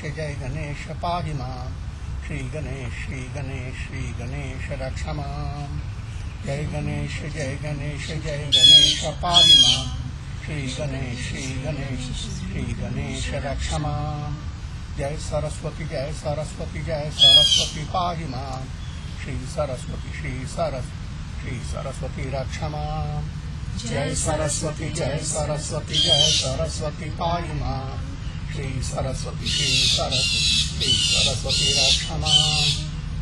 Jai Ganesha Pahimam, Shri Ganesh, Rakshamam. Jai Ganesha Pahimam, Shri Ganesh, Rakshamam. Jai Saraswati Pahimam, Shri Saraswati Rakshamam. Jai Saraswati Pahimam, Shri Saraswati Rakshamam.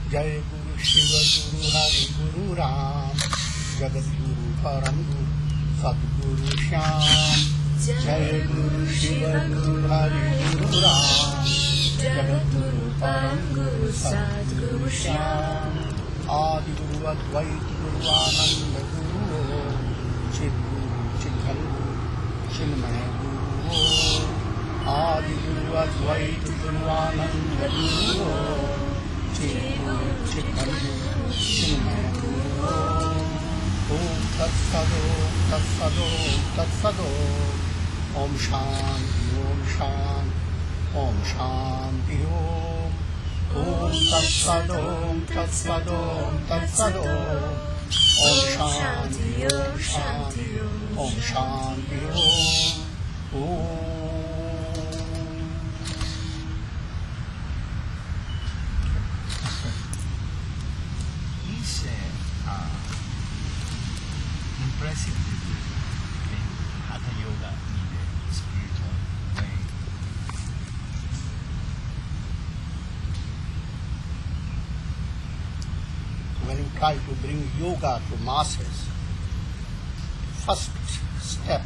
Jai Guru Shiva Guru Hari Guru Ram, Jagat Guru Param Guru Sadguru Shyam. Jai Guru Shiva Guru Hari Guru Ram, Jagat Guru Param Guru Sadguru Shyam. Adi Guru Advait Guru Ananda Guru, Chid Guru Chidhan Chinmaya Guru. Adi Guru Advait Guru Ananda Guru, Chid Guru Chidhan Chinmaya Guru. Om Tat Sado, Om Shanti, Om Shanti, Om Tat Sado, Om Shanti, Om Shanti, Om. Impressively Hatha Yoga in a spiritual way. When you try to bring yoga to masses, first step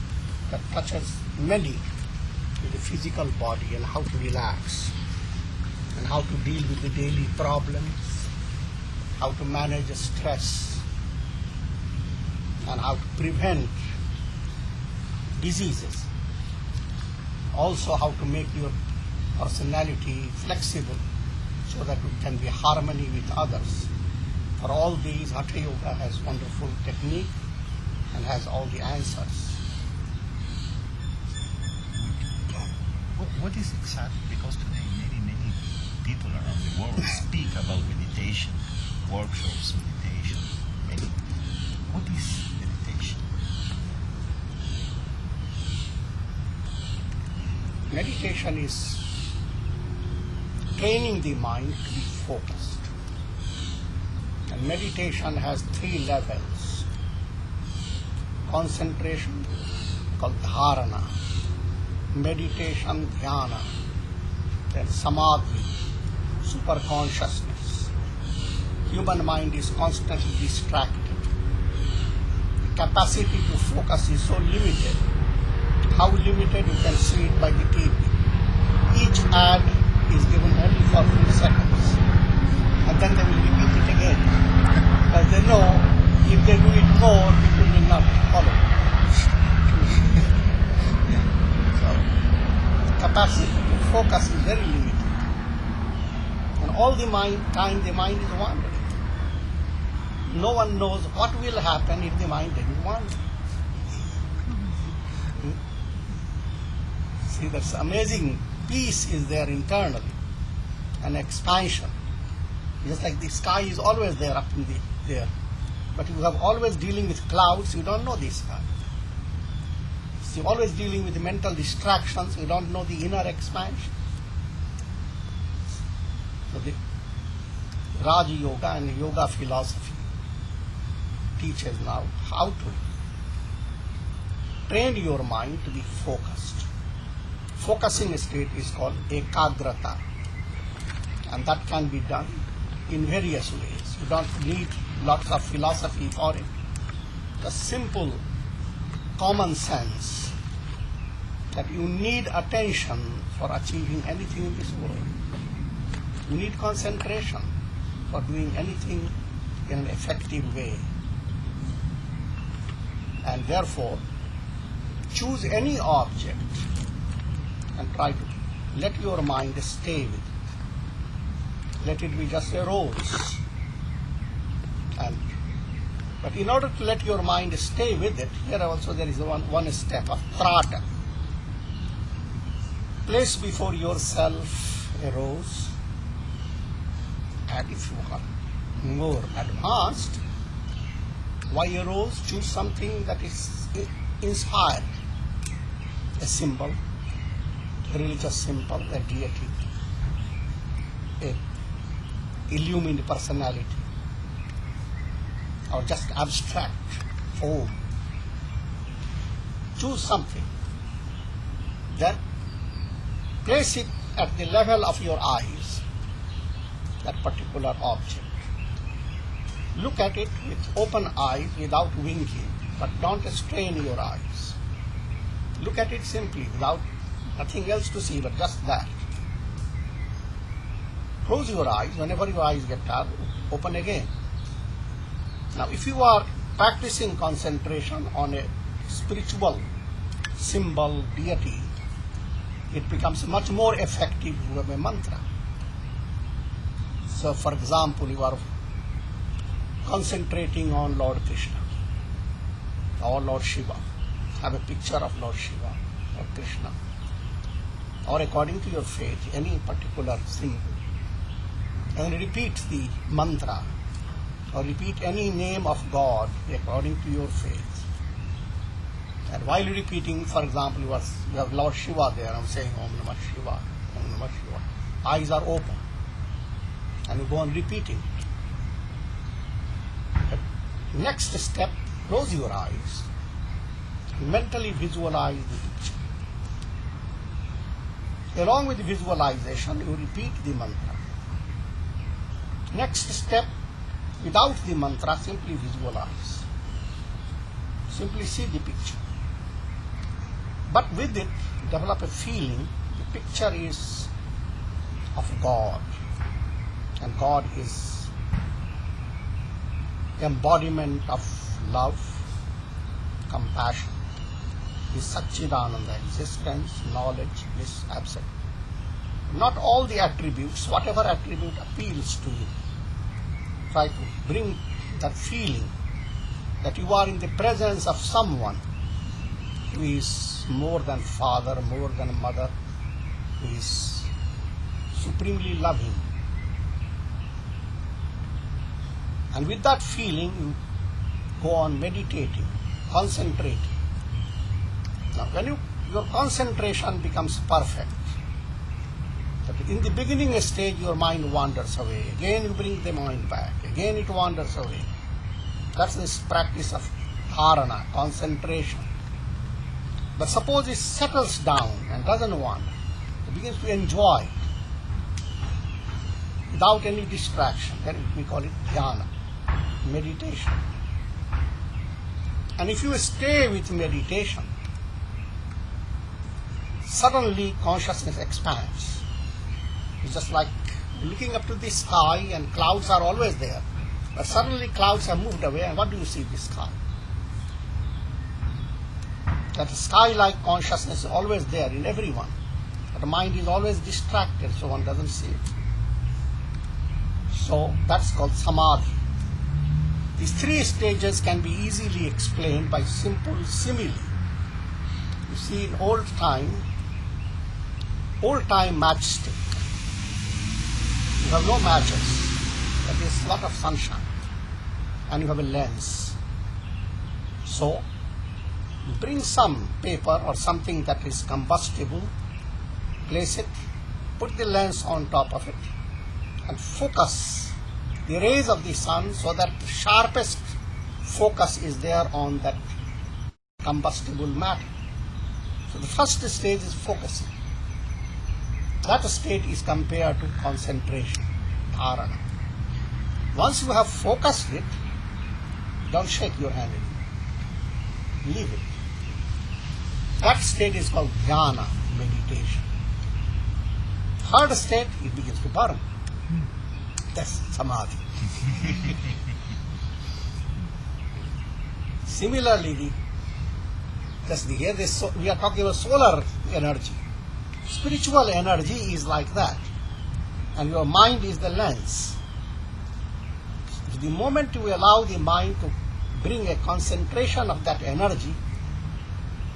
that touches many is the physical body and how to relax and how to deal with the daily problems, how to manage stress, and how to prevent diseases. Also how to make your personality flexible so that you can be harmony with others. For all these, Hatha Yoga has wonderful technique and has all the answers. What is exactly, because today many people around the world speak about meditation, workshops, meditation, what is meditation? Meditation is training the mind to be focused. And meditation has 3 levels. Concentration, called dharana. Meditation, dhyana. Then samadhi, superconsciousness. Human mind is constantly distracted. Capacity to focus is so limited. How limited you can see it by the TV. Each ad is given only for a few seconds. And then they will repeat it again. Because they know if they do it more, people will not follow. So, capacity to focus is very limited. And all the time the mind is wandering. No one knows what will happen if the mind didn't wander. See, that's amazing peace is there internally, an expansion. Just like the sky is always there up in there. But you have always dealing with clouds, you don't know the sky. So you're always dealing with the mental distractions, you don't know the inner expansion. So the Raja Yoga and Yoga philosophy teaches now how to train your mind to be focused. Focusing state is called ekagrata, and that can be done in various ways. You don't need lots of philosophy for it. The simple common sense that you need attention for achieving anything in this world. You need concentration for doing anything in an effective way. And therefore, choose any object and try to let your mind stay with it. Let it be just a rose. But in order to let your mind stay with it, here also there is one step of trata. Place before yourself a rose, and if you are more advanced, why a rose? Choose something that is inspired, a symbol, a religious symbol, a deity, a illumined personality, or just abstract form. Choose something. Then place it at the level of your eyes, that particular object. Look at it with open eyes without winking, but don't strain your eyes. Look at it simply without nothing else to see but just that. Close your eyes. Whenever your eyes get tired, open again. Now, if you are practicing concentration on a spiritual symbol, deity, it becomes much more effective if you have a mantra. So, for example, you are concentrating on Lord Krishna or Lord Shiva. Have a picture of Lord Shiva or Krishna, or according to your faith, any particular symbol, and repeat the mantra or repeat any name of God according to your faith. And while repeating, for example, you have Lord Shiva there, I'm saying Om Namah Shiva, Om Namah Shiva. Eyes are open, and you go on repeating. But next step, close your eyes, mentally visualize the picture. Along with the visualization, you repeat the mantra. Next step, without the mantra, simply visualize. Simply see the picture. But with it, develop a feeling the picture is of God. And God is embodiment of love, compassion, is Satchidananda, existence, knowledge, bliss, absolute. Not all the attributes, whatever attribute appeals to you. Try to bring that feeling that you are in the presence of someone who is more than father, more than mother, who is supremely loving. And with that feeling, you go on meditating, concentrating. Now, when your concentration becomes perfect, but in the beginning stage, your mind wanders away. Again, you bring the mind back. Again, it wanders away. That's this practice of dharana, concentration. But suppose it settles down and doesn't wander. It begins to enjoy without any distraction. Then we call it dhyana, meditation. And if you stay with meditation, suddenly consciousness expands. It's just like looking up to the sky and clouds are always there. But suddenly clouds have moved away, and what do you see? The sky. That sky-like consciousness is always there in everyone. But the mind is always distracted, so one doesn't see it. So that's called samadhi. These three stages can be easily explained by simple simile. You see, in old time matchstick. You have no matches, but there's a lot of sunshine, and you have a lens. So, you bring some paper or something that is combustible, place it, put the lens on top of it, and focus the rays of the sun so that the sharpest focus is there on that combustible matter. So the first stage is focusing. That state is compared to concentration, dharana. Once you have focused it, don't shake your hand anymore. Leave it. That state is called jnana, meditation. Third state, it begins to burn. That's samadhi. Similarly, we are talking about solar energy. Spiritual energy is like that, and your mind is the lens. The moment you allow the mind to bring a concentration of that energy,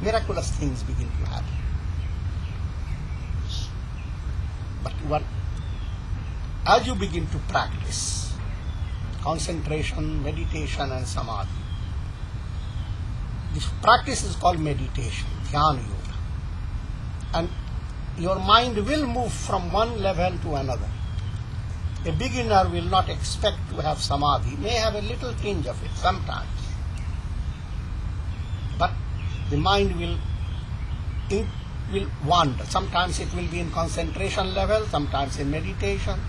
miraculous things begin to happen. But as you begin to practice concentration, meditation and samadhi, this practice is called meditation, dhyana yoga. And your mind will move from one level to another. A beginner will not expect to have samadhi, may have a little tinge of it sometimes. But the mind will wander. Sometimes it will be in concentration level, sometimes in meditation.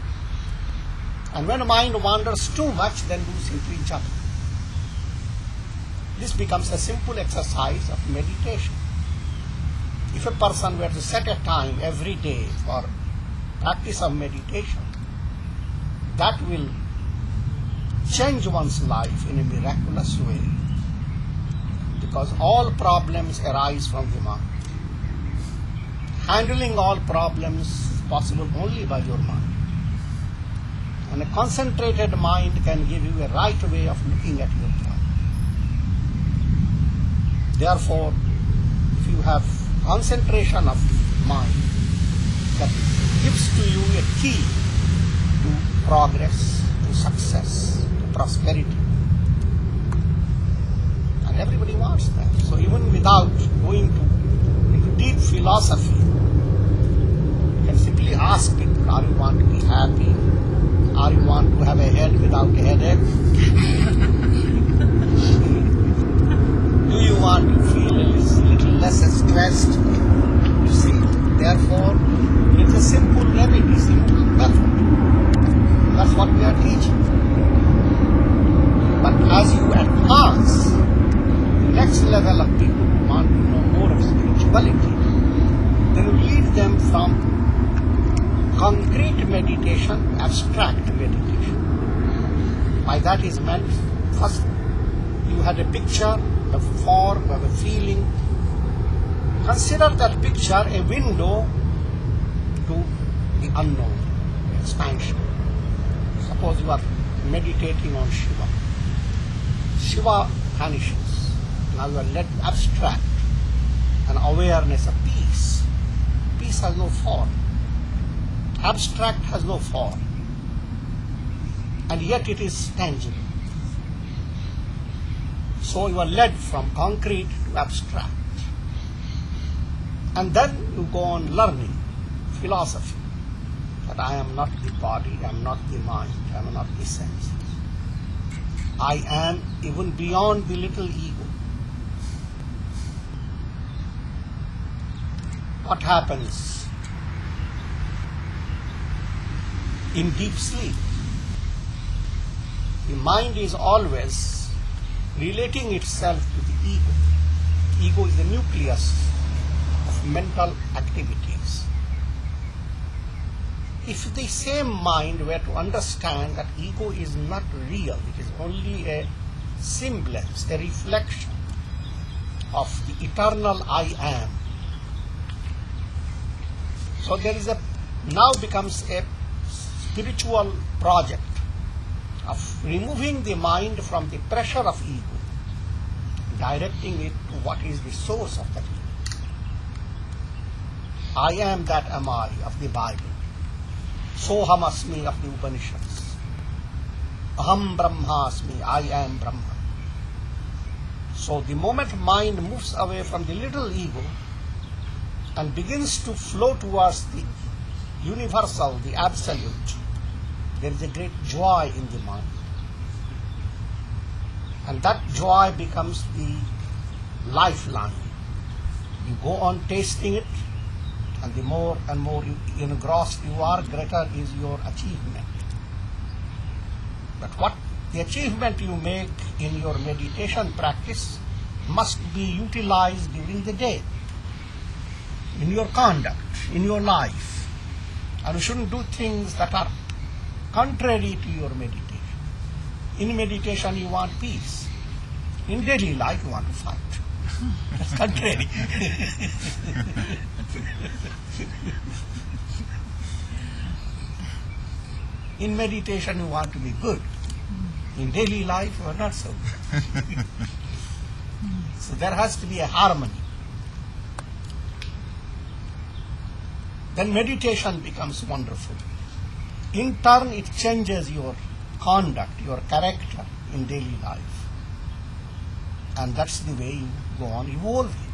And when the mind wanders too much, then goes into each other. This becomes a simple exercise of meditation. If a person were to set a time every day for practice of meditation, that will change one's life in a miraculous way, because all problems arise from the mind. Handling all problems is possible only by your mind. And a concentrated mind can give you a right way of looking at your problem. Therefore, if you have concentration of mind, that gives to you a key to progress, to success, to prosperity. And everybody wants that. So even without going into deep philosophy, you can simply ask people, are you want to be happy? Are you want to have a head without a headache? Do you want to feel a little less stressed? You see, therefore, it's a simple remedy, simple method. That's what we are teaching. But as you advance, the next level of people who want to know more of spirituality, then you lead them from concrete meditation, abstract meditation. By that is meant, first you had a picture, a form, of a feeling. Consider that picture a window to the unknown, expansion. Suppose you are meditating on Shiva. Shiva vanishes. Now you are led to abstract an awareness of peace. Peace has no form. Abstract has no form. And yet it is tangible. So you are led from concrete to abstract. And then you go on learning philosophy. That I am not the body, I am not the mind, I am not the senses. I am even beyond the little ego. What happens in deep sleep? The mind is always relating itself to the ego. Ego is the nucleus of mental activities. If the same mind were to understand that ego is not real, it is only a semblance, a reflection of the eternal I am. So there is now becomes a spiritual project of removing the mind from the pressure of ego, directing it to what is the source of that ego. I am that am I of the Bible. Soham asmi of the Upanishads. Aham Brahmasmi, I am Brahman. So the moment mind moves away from the little ego and begins to flow towards the universal, the absolute, there is a great joy in the mind. And that joy becomes the lifeline. You go on tasting it, and the more and more engrossed you are, greater is your achievement. But what the achievement you make in your meditation practice must be utilized during the day, in your conduct, in your life. And you shouldn't do things that are contrary to your meditation. In meditation you want peace. In daily life you want to fight. That's contrary. In meditation you want to be good. In daily life you are not so good. So there has to be a harmony. Then meditation becomes wonderful. In turn it changes your conduct, your character in daily life. And that's the way you go on evolving.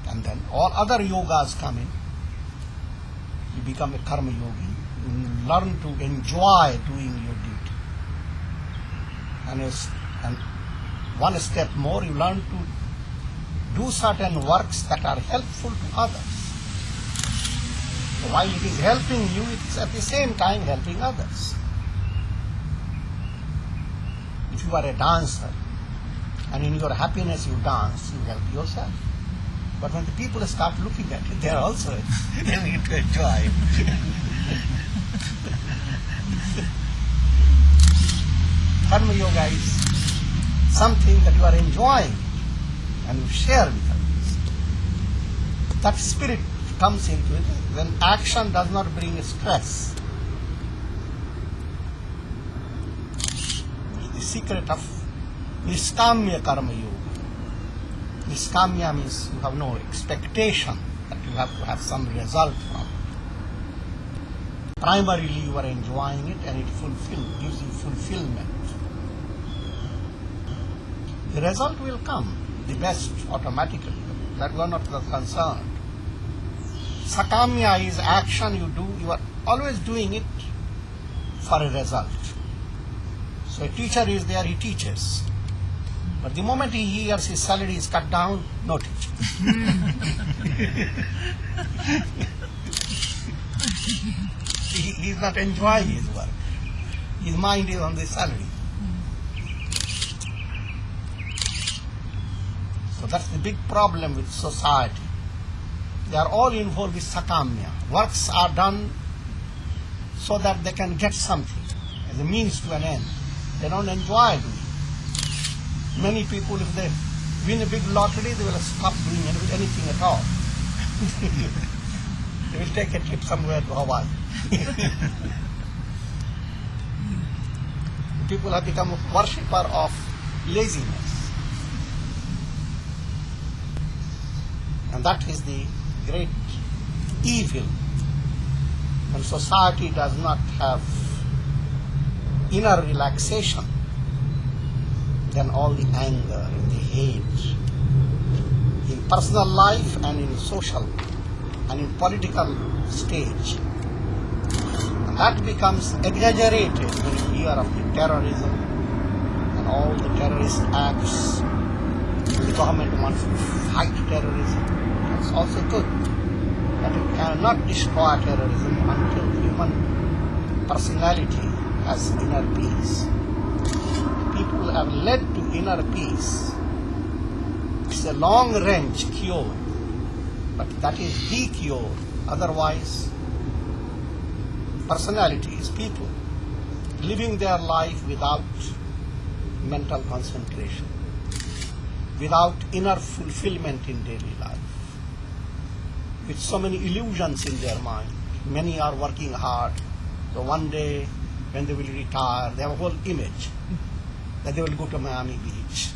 And then all other yogas come in. You become a karma yogi. You learn to enjoy doing your duty. And one step more, you learn to do certain works that are helpful to others. So while it is helping you, it is at the same time helping others. If you are a dancer, and in your happiness you dance, you help yourself. But when the people start looking at it, they are also beginning to enjoy. Karma yoga is something that you are enjoying and you share with others. That spirit comes into it when action does not bring stress. The secret of Niskamya karma yoga. Niskamya means you have no expectation that you have to have some result from it. Primarily you are enjoying it and it gives you fulfillment. The result will come, the best automatically. That we are not concerned. Sakamya is action you do, you are always doing it for a result. So a teacher is there, he teaches. But the moment he hears his salary is cut down, no teaching. He is not enjoying his work. His mind is on the salary. So that's the big problem with society. They are all involved with sakamya. Works are done so that they can get something as a means to an end. They don't enjoy doing it. Many people, if they win a big lottery, they will stop doing anything at all. They will take a trip somewhere to Hawaii. People have become a worshipper of laziness. And that is the great evil. When society does not have inner relaxation, then all the anger and the hate in personal life and in social and in political stage. And that becomes exaggerated when you hear of the terrorism and all the terrorist acts. The government wants to fight terrorism. That's also good. But it cannot destroy terrorism until human personality has inner peace. People have led to inner peace. It's a long-range cure, but that is the cure. Otherwise, personality is people living their life without mental concentration, without inner fulfillment in daily life, with so many illusions in their mind. Many are working hard, so one day when they will retire, they have a whole image that they will go to Miami Beach,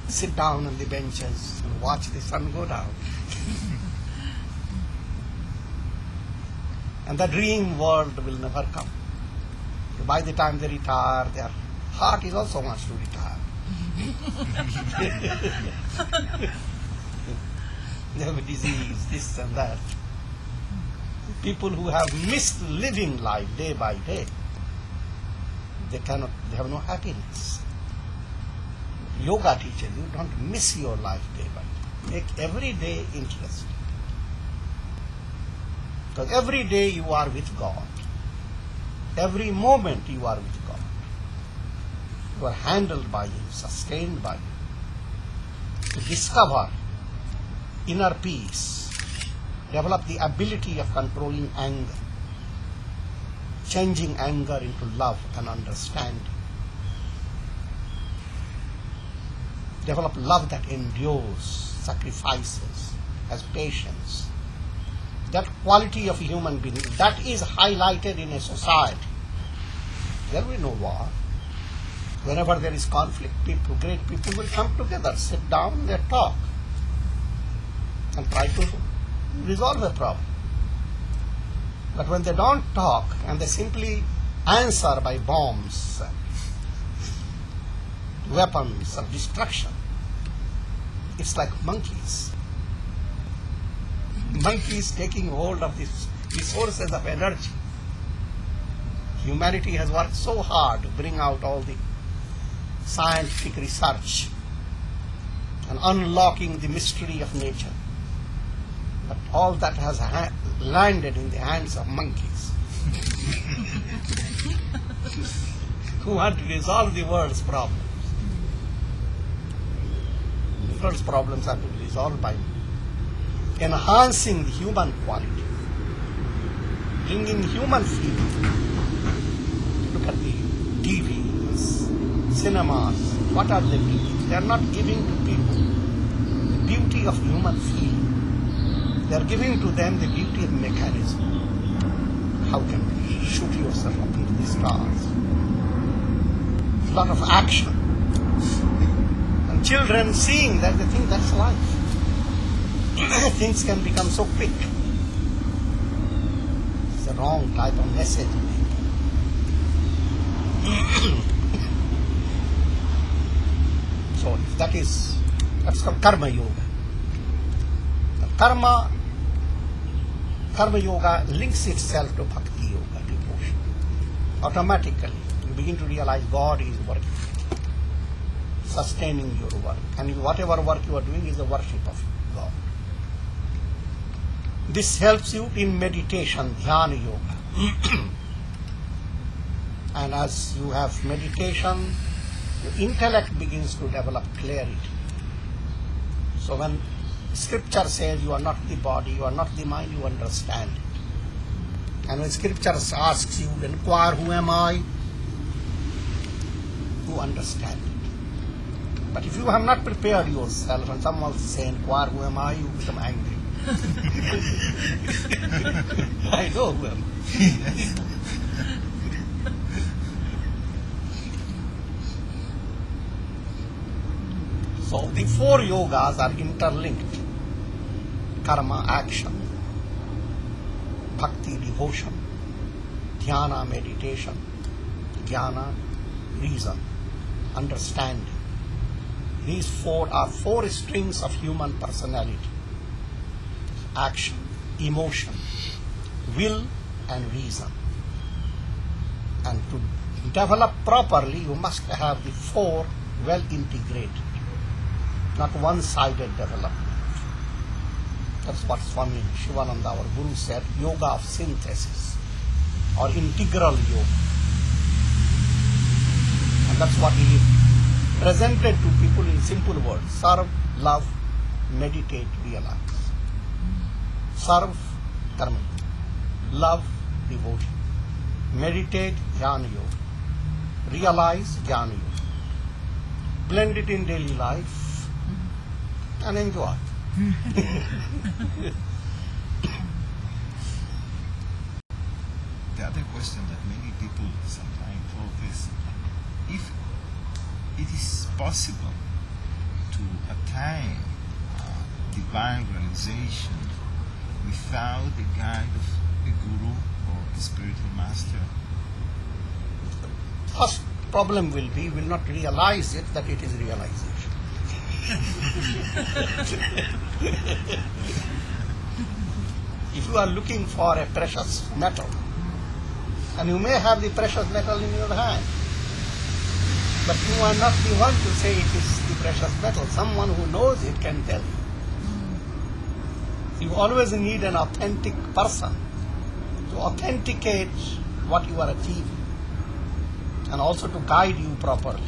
sit down on the benches and watch the sun go down. And the dream world will never come. So by the time they retire, their heart is also wants to retire. They have a disease, this and that. People who have missed living life day by day, they have no happiness. Yoga teaches you don't miss your life day by day. Make every day interesting. Because every day you are with God. Every moment you are with God. You are handled by Him, sustained by Him. To discover inner peace, develop the ability of controlling anger, changing anger into love and understanding. Develop love that endures, sacrifices, has patience. That quality of human being, that is highlighted in a society. There will be no war. Whenever there is conflict, great people will come together, sit down, they talk, and try to resolve a problem. But when they don't talk and they simply answer by bombs, weapons of destruction, it's like monkeys. Monkeys taking hold of these resources of energy. Humanity has worked so hard to bring out all the scientific research and unlocking the mystery of nature. But all that has landed in the hands of monkeys who want to resolve the world's problems. The world's problems are to be resolved by enhancing the human quality, bringing human feeling. Look at the TVs, cinemas. What are they doing? They are not giving to people the beauty of human feeling. They are giving to them the beauty of mechanism. How can you shoot yourself up into the stars? A lot of action. And children seeing that, they think that's life. Things can become so quick. It's the wrong type of message. So that's called karma yoga. The karma yoga links itself to bhakti yoga, devotion. Automatically, you begin to realize God is working, sustaining your work, and whatever work you are doing is the worship of God. This helps you in meditation, dhyana yoga. And as you have meditation, your intellect begins to develop clarity. So when scripture says you are not the body, you are not the mind, you understand it. And when scripture asks you, inquire, who am I? You understand it. But if you have not prepared yourself and someone says, inquire, who am I? You become angry. I know who am I. So the four yogas are interlinked. Karma, action, bhakti, devotion, dhyana, meditation, jnana, reason, understanding. These four are four strings of human personality. Action, emotion, will and reason. And to develop properly, you must have the four well integrated, not one-sided development. That's what Swami Shivananda, our Guru, said, yoga of synthesis or integral yoga. And that's what he presented to people in simple words: serve, love, meditate, realize. Serve, karma, love, devotion, meditate, jnana yoga, realize, jnana yoga, blend it in daily life and enjoy. The other question that many people sometimes pose is if it is possible to attain divine realization without the guide of a guru or a spiritual master. First problem will be, will not realize it that it is realization. If you are looking for a precious metal, and you may have the precious metal in your hand, but you are not the one to say it is the precious metal. Someone who knows it can tell you. You always need an authentic person to authenticate what you are achieving and also to guide you properly.